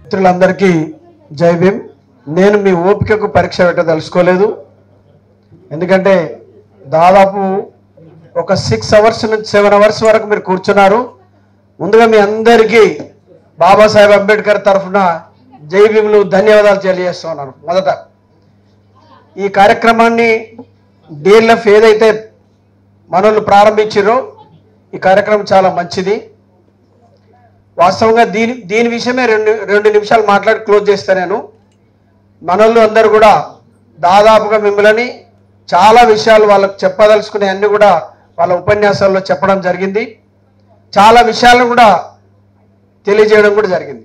మిత్రులందరికీ జై భీమ్. నేను మీ ఓపికకు పరీక్ష పెట్టదలుచుకోలేదు. ఎందుకంటే దాదాపు ఒక 6 అవర్స్ నుంచి 7 అవర్స్ వరకు మీరు కూర్చున్నారు. ముందుగా మీ అందరికీ బాబాసాహెబ్ అంబేద్కర్ తరఫున జై భీములు ధన్యవాదాలు తెలియజేస్తున్నాను. మొదట ఈ కార్యక్రమాన్ని డిఎల్ఎఫ్ ఏదైతే మనోళ్ళు ప్రారంభించారో ఈ కార్యక్రమం చాలా మంచిది. వాస్తవంగా దీని విషయమే రెండు నిమిషాలు మాట్లాడి క్లోజ్ చేస్తాను. నేను మనోళ్ళు అందరూ కూడా దాదాపుగా మిమ్మల్ని చాలా విషయాలు వాళ్ళకు చెప్పదలుచుకునే అన్ని కూడా వాళ్ళ ఉపన్యాసాల్లో చెప్పడం జరిగింది. చాలా విషయాలను కూడా తెలియజేయడం కూడా జరిగింది.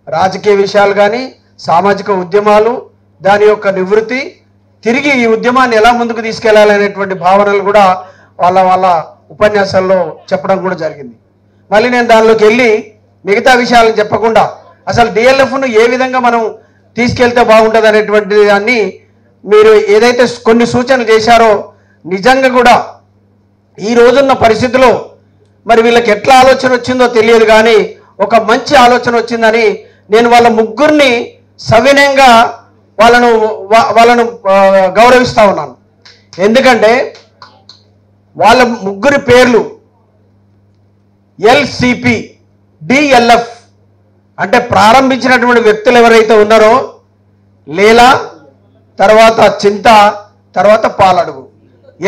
రాజకీయ విషయాలు కానీ, సామాజిక ఉద్యమాలు, దాని యొక్క నివృత్తి, తిరిగి ఈ ఉద్యమాన్ని ఎలా ముందుకు తీసుకెళ్లాలనేటువంటి భావనలు కూడా వాళ్ళ ఉపన్యాసాల్లో చెప్పడం కూడా జరిగింది. మళ్ళీ నేను దానిలోకి వెళ్ళి మిగతా విషయాలను చెప్పకుండా అసలు డిఎల్ఎఫ్ను ఏ విధంగా మనం తీసుకెళ్తే బాగుంటుంది అనేటువంటి దాన్ని మీరు ఏదైతే కొన్ని సూచనలు చేశారో నిజంగా కూడా ఈ రోజున్న పరిస్థితిలో మరి వీళ్ళకి ఎట్లా ఆలోచన వచ్చిందో తెలియదు, కానీ ఒక మంచి ఆలోచన వచ్చిందని నేను వాళ్ళ ముగ్గురిని సవినయంగా వాళ్ళను గౌరవిస్తా ఉన్నాను. ఎందుకంటే వాళ్ళ ముగ్గురి పేర్లు ఎల్సిపి డిఎల్ఎఫ్ అంటే ప్రారంభించినటువంటి వ్యక్తులు ఎవరైతే ఉన్నారో లేలా, తర్వాత చింత, తర్వాత పాలడుగు,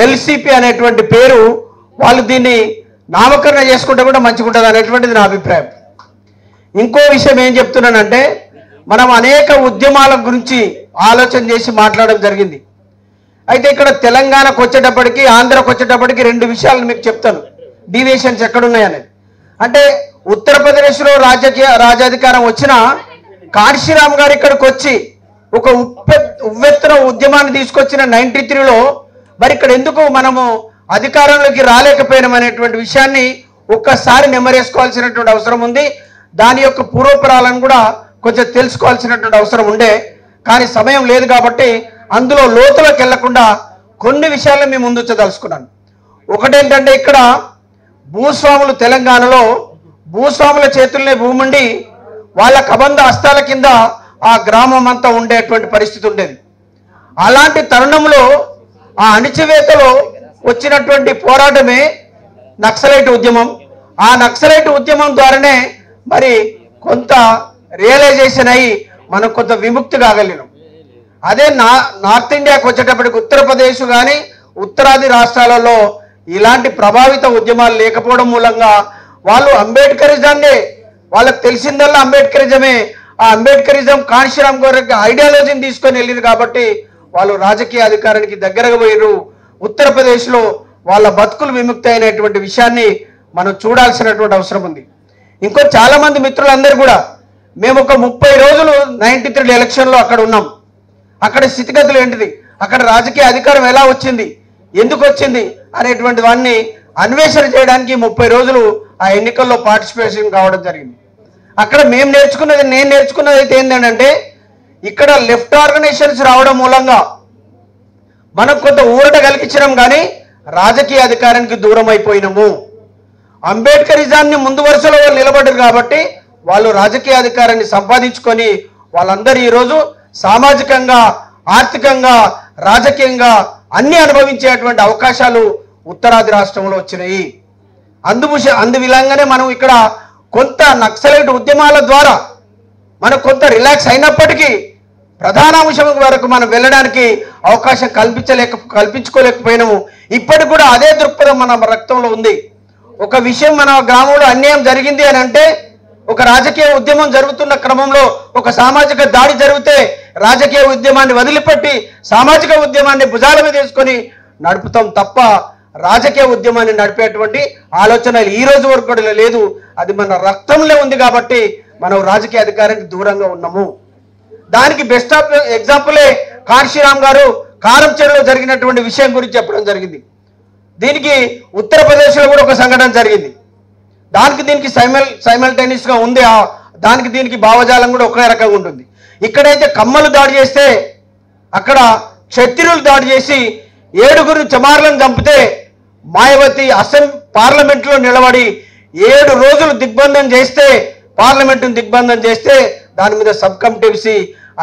ఎల్సిపి అనేటువంటి పేరు వాళ్ళు దీన్ని నామకరణ చేసుకుంటే కూడా మంచిగా ఉంటుంది అనేటువంటిది నా అభిప్రాయం. ఇంకో విషయం ఏం చెప్తున్నానంటే మనం అనేక ఉద్యమాల గురించి ఆలోచన చేసి మాట్లాడడం జరిగింది. అయితే ఇక్కడ తెలంగాణకు వచ్చేటప్పటికి, ఆంధ్రకు వచ్చేటప్పటికి 2 విషయాలు మీకు చెప్తాను, డీవియేషన్స్ ఎక్కడున్నాయనేది. అంటే ఉత్తరప్రదేశ్లో రాజ్యాధికారం వచ్చిన కాశీరామ్ గారు ఇక్కడికి వచ్చి ఒక ఉవ్వెత్తున ఉద్యమాన్ని తీసుకొచ్చిన 93లో మరి ఇక్కడ ఎందుకు మనము అధికారంలోకి రాలేకపోయినాం అనేటువంటి విషయాన్ని ఒక్కసారి నెమరేసుకోవాల్సినటువంటి అవసరం ఉంది. దాని యొక్క పూర్వపురాలను కూడా కొంచెం తెలుసుకోవాల్సినటువంటి అవసరం ఉండే, కానీ సమయం లేదు కాబట్టి అందులో లోతులోకి వెళ్లకుండా కొన్ని విషయాలను మేము ముందుంచదలుచుకున్నాను. ఒకటేంటంటే ఇక్కడ భూస్వాములు, తెలంగాణలో భూస్వాముల చేతుల్నే భూముండి వాళ్ళ కబంధ హస్తాల కింద ఆ గ్రామం అంతా ఉండేటువంటి పరిస్థితి ఉండేది. అలాంటి తరుణంలో ఆ అణిచివేతలో వచ్చినటువంటి పోరాటమే నక్సలైట్ ఉద్యమం. ఆ నక్సలైట్ ఉద్యమం ద్వారానే మరి కొంత రియలైజేషన్ అయ్యి మనం కొంత విముక్తి కాగలిగినాం. అదే నార్త్ ఇండియాకి వచ్చేటప్పటికి ఉత్తరప్రదేశ్ కానీ ఉత్తరాది రాష్ట్రాలలో ఇలాంటి ప్రభావిత ఉద్యమాలు లేకపోవడం మూలంగా వాళ్ళు అంబేద్కరిజాన్ని, వాళ్ళకి తెలిసిందల్లా అంబేద్కరిజమే. ఆ అంబేద్కరిజం కాశీరామ్ గారికి ఐడియాలజీని తీసుకొని వెళ్ళింది కాబట్టి వాళ్ళు రాజకీయ అధికారానికి దగ్గరగా పోయారు. ఉత్తరప్రదేశ్లో వాళ్ళ బతుకులు విముక్తి అయినటువంటి విషయాన్ని మనం చూడాల్సినటువంటి అవసరం ఉంది. ఇంకో చాలా మంది మిత్రులందరూ కూడా మేము ఒక 30 రోజులు 93 ఎలక్షన్లో అక్కడ ఉన్నాం. అక్కడ స్థితిగతులు ఏంటిది, అక్కడ రాజకీయ అధికారం ఎలా వచ్చింది, ఎందుకు వచ్చింది అనేటువంటి వాడిని అన్వేషణ చేయడానికి 30 రోజులు ఆ ఎన్నికల్లో పార్టిసిపేషన్ కావడం జరిగింది. అక్కడ నేను నేర్చుకున్నది అయితే ఏంటంటే ఇక్కడ లెఫ్ట్ ఆర్గనైజేషన్స్ రావడం మూలంగా మనకు కొంత ఊరట కలిగించడం, కానీ రాజకీయ అధికారానికి దూరం అయిపోయినాము. అంబేద్కరిజాన్ని ముందు వరుసలో వాళ్ళు నిలబడ్డారు కాబట్టి వాళ్ళు రాజకీయ అధికారాన్ని సంపాదించుకొని వాళ్ళందరూ ఈరోజు సామాజికంగా, ఆర్థికంగా, రాజకీయంగా అన్ని అనుభవించేటువంటి అవకాశాలు ఉత్తరాది రాష్ట్రంలో వచ్చినాయి. అందువిధంగానే మనం ఇక్కడ కొంత నక్సలైట్ ఉద్యమాల ద్వారా మనకు కొంత రిలాక్స్ అయినప్పటికీ ప్రధాన అంశం వరకు మనం వెళ్ళడానికి అవకాశం కల్పించుకోలేకపోయినాము. ఇప్పటికి కూడా అదే దృక్పథం మన రక్తంలో ఉంది. ఒక విషయం మన గ్రామంలో అన్యాయం జరిగింది అని అంటే, ఒక రాజకీయ ఉద్యమం జరుగుతున్న క్రమంలో ఒక సామాజిక దాడి జరిగితే రాజకీయ ఉద్యమాన్ని వదిలిపెట్టి సామాజిక ఉద్యమాన్ని భుజాల మీద తీసుకొని నడుపుతాం తప్ప రాజకీయ ఉద్యమాన్ని నడిపేటువంటి ఆలోచన ఈ రోజు వరకు కూడా లేదు. అది మన రక్తంలో ఉంది కాబట్టి మనం రాజకీయ అధికారానికి దూరంగా ఉన్నాము. దానికి బెస్ట్ ఆఫ్ ఎగ్జాంపులే కాశీరామ్ గారు కారంచేడులో జరిగినటువంటి విషయం గురించి చెప్పడం జరిగింది. దీనికి ఉత్తరప్రదేశ్లో కూడా ఒక సంఘటన జరిగింది. దానికి దీనికి సైమల్టేనియస్గా ఉంది. దానికి దీనికి భావజాలం కూడా ఒకే రకంగా ఉంటుంది. ఇక్కడైతే కమ్మలు దాడి చేస్తే అక్కడ క్షత్రియులు దాడి చేసి 7 చమార్లను చంపితే మాయావతి పార్లమెంట్లో నిలబడి 7 రోజులు దిగ్బంధం చేస్తే, పార్లమెంటును దిగ్బంధం చేస్తే దాని మీద సబ్ కమిటీ వేసి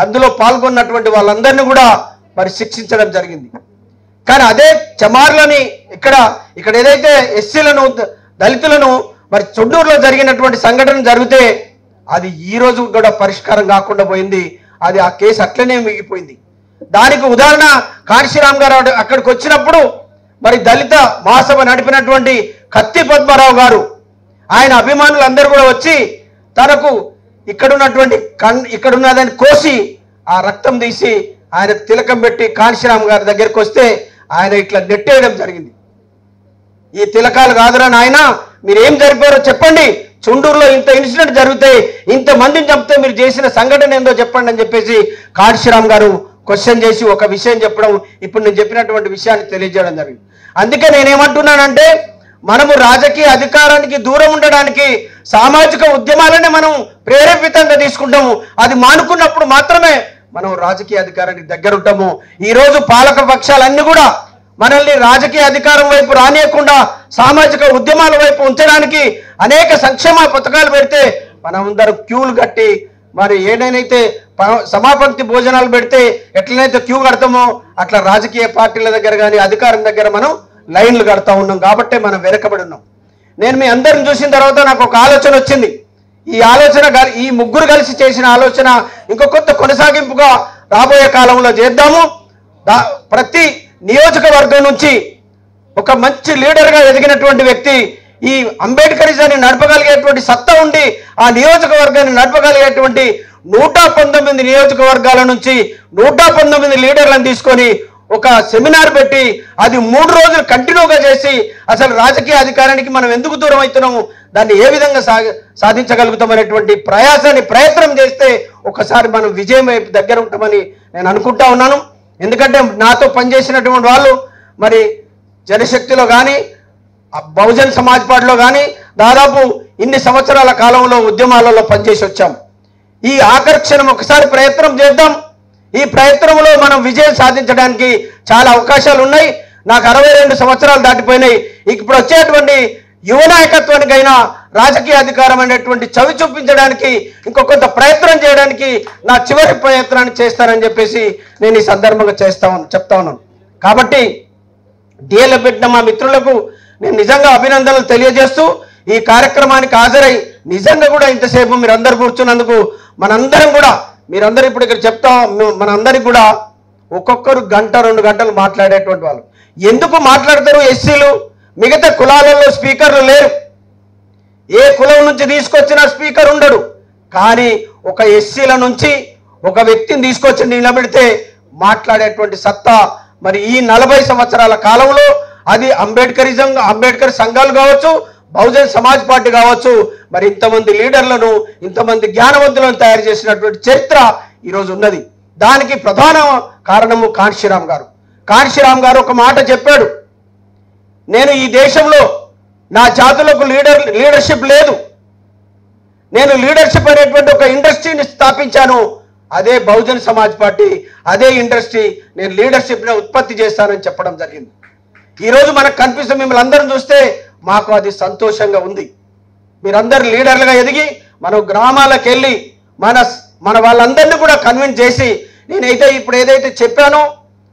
అందులో పాల్గొన్నటువంటి వాళ్ళందరినీ కూడా మరి శిక్షించడం జరిగింది. కానీ అదే చమార్లని ఇక్కడ ఏదైతే ఎస్సీలను దళితులను మరి చొండూరులో జరిగినటువంటి సంఘటన జరిగితే అది ఈ రోజు కూడా పరిష్కారం కాకుండా పోయింది. అది ఆ కేసు అట్లనే మిగిలిపోయింది. దానికి ఉదాహరణ కాశీరామ్ గారు అక్కడికి వచ్చినప్పుడు మరి దళిత మహాసభ నడిపినటువంటి కత్తి పద్మారావు గారు ఆయన అభిమానులందరూ కూడా వచ్చి తనకు ఇక్కడున్నదాన్ని కోసి ఆ రక్తం తీసి ఆయనకు తిలకం పెట్టి కాశీరామ్ గారి దగ్గరికి వస్తే ఆయన ఇట్లా నెట్టేయడం జరిగింది. ఈ తిలకాలు కాదురా నాయన, మీరు ఏం జరిపారో చెప్పండి, చుండూరులో ఇంత ఇన్సిడెంట్ జరిగితే ఇంతమందిని చంపితే మీరు చేసిన సంఘటన ఏందో చెప్పండి అని చెప్పేసి కాశీరామ్ గారు క్వశ్చన్ చేసి ఒక విషయం చెప్పడం, ఇప్పుడు నేను చెప్పినటువంటి విషయాన్ని తెలియజేయడం జరిగింది. అందుకే నేనేమంటున్నానంటే మనము రాజకీయ అధికారానికి దూరం ఉండడానికి సామాజిక ఉద్యమాలనే మనం ప్రేరేపితంగా తీసుకుంటాము. అది మానుకున్నప్పుడు మాత్రమే మనం రాజకీయ అధికారానికి దగ్గర ఉంటాము. ఈరోజు పాలక పక్షాలన్నీ కూడా మనల్ని రాజకీయ అధికారం వైపు రానియకుండా సామాజిక ఉద్యమాల వైపు ఉంచడానికి అనేక సంక్షేమ పథకాలు పెడితే మనమందరం క్యూలు కట్టి మరి ఏదైతే సమాపంక్తి భోజనాలు పెడితే ఎట్లనైతే క్యూ కడతామో అట్లా రాజకీయ పార్టీల దగ్గర కానీ అధికారం దగ్గర మనం లైన్లు కడతా ఉన్నాం. కాబట్టి మనం వెనకబడి ఉన్నాం. నేను మీ అందరిని చూసిన తర్వాత నాకు ఒక ఆలోచన వచ్చింది. ఈ ఆలోచన ఈ ముగ్గురు కలిసి చేసిన ఆలోచన ఇంకో కొత్త కొనసాగింపుగా రాబోయే కాలంలో చేద్దాము. ప్రతి నియోజకవర్గం నుంచి ఒక మంచి లీడర్గా ఎదిగినటువంటి వ్యక్తి ఈ అంబేద్కరిజాన్ని నడపగలిగేటువంటి సత్తా ఉండి ఆ నియోజకవర్గాన్ని నడపగలిగేటువంటి 119 నియోజకవర్గాల నుంచి 119 లీడర్లను తీసుకొని ఒక సెమినార్ పెట్టి అది 3 రోజులు కంటిన్యూగా చేసి అసలు రాజకీయ అధికారానికి మనం ఎందుకు దూరం అవుతున్నాము, దాన్ని ఏ విధంగా సాధించగలుగుతామనేటువంటి ప్రయత్నం చేస్తే ఒకసారి మనం విజయం వైపు దగ్గర ఉంటామని నేను అనుకుంటా ఉన్నాను. ఎందుకంటే నాతో పనిచేసినటువంటి వాళ్ళు మరి జనశక్తిలో కానీ బహుజన్ సమాజ్ పార్టీలో కానీ దాదాపు ఇన్ని సంవత్సరాల కాలంలో ఉద్యమాలలో పనిచేసి వచ్చాం. ఈ ఆకర్షణ ఒకసారి ప్రయత్నం చేద్దాం. ఈ ప్రయత్నంలో మనం విజయం సాధించడానికి చాలా అవకాశాలు ఉన్నాయి. నాకు 62 సంవత్సరాలు దాటిపోయినాయి. ఇప్పుడు వచ్చేటువంటి యువ నాయకత్వానికైనా రాజకీయ అధికారం అనేటువంటి చవి చూపించడానికి ఇంకొంత ప్రయత్నం చేయడానికి నా చివరి ప్రయత్నాన్ని చేస్తానని చెప్పేసి నేను ఈ సందర్భంగా చెప్తా ఉన్నాను. కాబట్టి డిఎల్ఏ పెట్టిన మా మిత్రులకు నేను నిజంగా అభినందనలు తెలియజేస్తూ ఈ కార్యక్రమానికి హాజరై నిజంగా కూడా ఇంతసేపు మీరందరూ కూర్చున్నందుకు మనందరం కూడా మీరందరూ ఇప్పుడు ఇక్కడ మనందరికి కూడా ఒక్కొక్కరు 1-2 గంటలు మాట్లాడేటువంటి వాళ్ళు. ఎందుకు మాట్లాడతారు? ఎస్సీలు మిగతా కులాలలో స్పీకర్లు లేరు. ఏ కులం నుంచి తీసుకొచ్చిన స్పీకర్ ఉండడు. కానీ ఒక ఎస్సీల నుంచి ఒక వ్యక్తిని తీసుకొచ్చి నిలబెడితే మాట్లాడేటువంటి సత్తా మరి ఈ 40 సంవత్సరాల కాలంలో అది అంబేద్కర్ సంఘాలు కావచ్చు, బహుజన్ సమాజ్ పార్టీ కావచ్చు, మరి ఇంతమంది లీడర్లను ఇంతమంది జ్ఞానవంతులను తయారు చేసినటువంటి చరిత్ర ఈరోజు ఉన్నది. దానికి ప్రధాన కారణము కాశీరామ్ గారు. కాశీరామ్ గారు ఒక మాట చెప్పాడు, నేను ఈ దేశంలో నా జాతులకు లీడర్షిప్ లేదు, నేను లీడర్షిప్ అనేటువంటి ఒక ఇండస్ట్రీని స్థాపించాను, అదే బహుజన్ సమాజ్ పార్టీ, అదే ఇండస్ట్రీ, నేను లీడర్షిప్ని ఉత్పత్తి చేస్తానని చెప్పడం జరిగింది. ఈరోజు మనకు కనిపిస్తుంది, మిమ్మల్ని అందరం చూస్తే మాకు అది సంతోషంగా ఉంది. మీరందరూ లీడర్లుగా ఎదిగి మనం గ్రామాలకు వెళ్ళి మన వాళ్ళందరినీ కూడా కన్విన్స్ చేసి నేనైతే ఇప్పుడు ఏదైతే చెప్పానో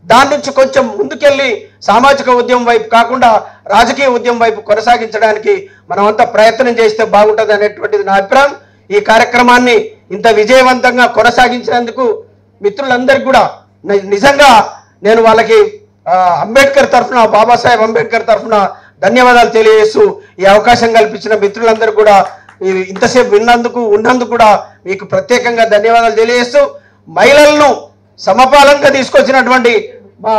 దాని నుంచి కొంచెం ముందుకెళ్ళి సామాజిక ఉద్యమం వైపు కాకుండా రాజకీయ ఉద్యమం వైపు కొనసాగించడానికి మనమంతా ప్రయత్నం చేస్తే బాగుంటుంది అనేటువంటిది నా అభిప్రాయం. ఈ కార్యక్రమాన్ని ఇంత విజయవంతంగా కొనసాగించినందుకు మిత్రులందరికీ కూడా నిజంగా నేను వాళ్ళకి అంబేద్కర్ తరఫున, బాబాసాహెబ్ అంబేద్కర్ తరఫున ధన్యవాదాలు తెలియజేస్తూ ఈ అవకాశం కల్పించిన మిత్రులందరూ కూడా ఇంతసేపు ఉన్నందుకు కూడా మీకు ప్రత్యేకంగా ధన్యవాదాలు తెలియజేస్తూ మహిళలను సమపాలంగా తీసుకొచ్చినటువంటి మా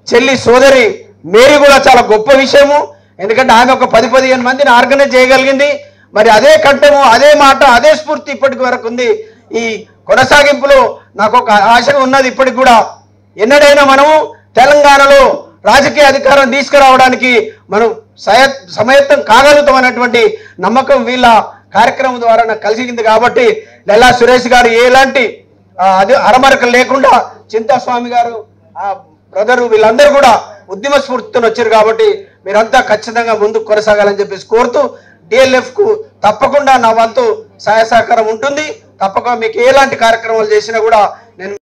చెల్లి సోదరి మేరీ కూడా చాలా గొప్ప విషయము. ఎందుకంటే ఆమె ఒక 10-15 మందిని ఆర్గనైజ్ చేయగలిగింది. మరి అదే కంఠము, అదే మాట, అదే స్ఫూర్తి ఇప్పటికి వరకు ఉంది. ఈ కొనసాగింపులో నాకు ఒక ఆశ ఉన్నది. ఇప్పటికి కూడా ఎన్నడైనా మనము తెలంగాణలో రాజకీయ అధికారం తీసుకురావడానికి మనం సమయత్తం కాగలుగుతాం అనేటువంటి నమ్మకం వీళ్ళ కార్యక్రమం ద్వారా నాకు కలిసింది. కాబట్టి లెల్లా సురేష్ గారు ఎలాంటి అరమరకలు లేకుండా, చింతాస్వామి గారు బ్రదరు వీళ్ళందరూ కూడా ఉద్యమ స్ఫూర్తితో వచ్చారు. కాబట్టి మీరంతా ఖచ్చితంగా ముందుకు కొనసాగాలని చెప్పేసి కోరుతూ DLF కు తప్పకుండా నా వంతు సహాయ సహకారం ఉంటుంది. తప్పక మీకు ఎలాంటి కార్యక్రమాలు చేసినా కూడా